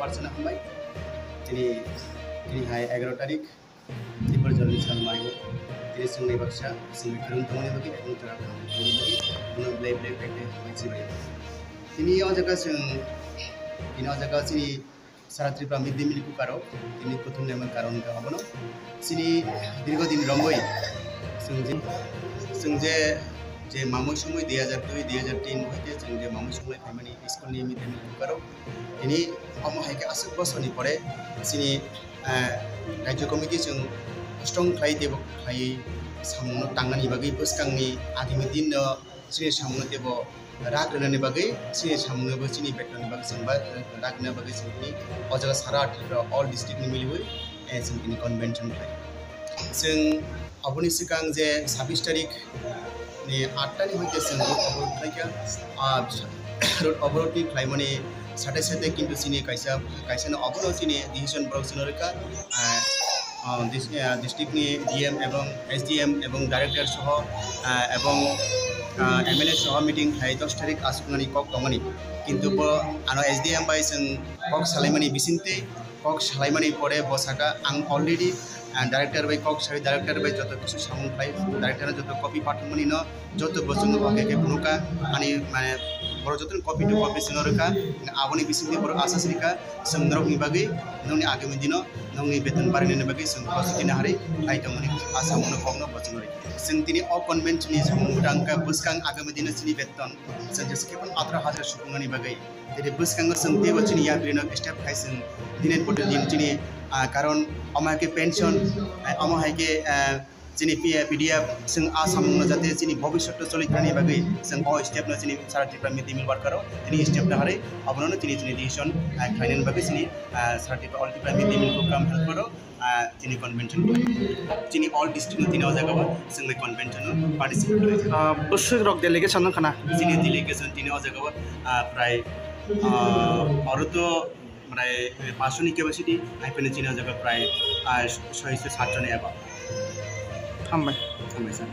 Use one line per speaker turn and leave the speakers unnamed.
person हमबाय दिनै हाय 11 तारिख त्रिपुरा जलनि सान मायो दिनै जोंनि बाक्सा जोंनि धोरोम दंनि बागै एबं जोंहा दंनि बागै बुंनो ब्ले ब्ले फैदे मिथिबाय दिनै अजागा जोंनि सारा त्रिपुरा मिड डे मिल कुकारो दिनै कुथुमनायमोन कारन गाबनो सिनि दीर्घदिन रंगै जों जे मामु समय 2002-2003 হইতে जों যে मामु समय थाइमानि स्कुलनि मिड डे मिल कुकारो दिनै अमो हायके आसुक बसरनि परे सिनि राज्य कमिटि जों स्ट्रं खाय देब खाय सामनो टांगानि बागै बसकांनि आगामी दिन सिनि सामनो देब रागरनि बागै सिनि सामनोबो सिनि बेटननि बागै जोंबा रागरनि बागै जोंनि अजागा सारा अल डिस्ट्रिक्टनि मिलिवै जोंनि कन्वेंशन खाय जों अबनि सिगां जे 26 तारिख नि 8 तानि हइते जों रोड अवरोधनि खायमानि साथे किन्तु सिनि कायसानो अबनो सिनि डिसिजन ब्लक सिनरका डिस्ट्रिक्टनि डीएम एवं एसडीएम एवं डायरेक्टर सह एवं एमएलए सह मीटिंग खाय 10 तारिख आसुकनानि कक दंगानि किन्तु आनो एसडीएम बाय जों कक सालायमानि बिसिंते कक सालायमानि परे बसाका आं अलरेडी डायरेक्टर बाय कक सारि डायरेक्टर बाय जत किछु सामन खाय डायरेक्टर जत कपि पाठमनि न जत बसंग के बुनुका अनि माने बर जतन कपि टु कपि सिनरका आबनि बिसिंते बर आसासनिका संदरकनि बागै नोंनि आगामी दिन नोंनि बेतन बारायनायनि बागै जों प्रस्তুतिनि हारै आइटमनि आसामनो कगनो बचनरै जों दिनै अ कन्वेंशननि सामुदांका बुसकां आगामी दिन सिनि बेतन जों जेसेकेबन 18,000 सुबुंनि बागै दिनै बुसकांनो जों देबचिनि या बिनो स्टेप खाय जों दिनै पटल दिन दिनै कारण अमाके पेंशन अमाहायके जिनि पीडीएफ जों आसामनो जाते जिनि भविष्यत चलिथानि बागै जों अ स्टेपनो जिनि सारा त्रिपुरा मिड डे मिल वर्कारो दिनै स्टेपनो हारै अबनो दिनै डिसिजन खायनायनि बागै जिनि सारा त्रिपुरा अल Tripura mid day meal programme help करो जिनि कन्वेंशन जिनि अल डिस्ट्रिक्ट दिनै अजागाबो जोंनि कन्वेंशन पार्टिसिपेट करे बुसुक रक डेलीगेशन खाना जिनि डेलीगेशन दिनै अजागाबो प्राय औरतो प्राय 500 कैपेसिटी आइफोन जिनि अजागा प्राय 607 जन एबा हामबाय सर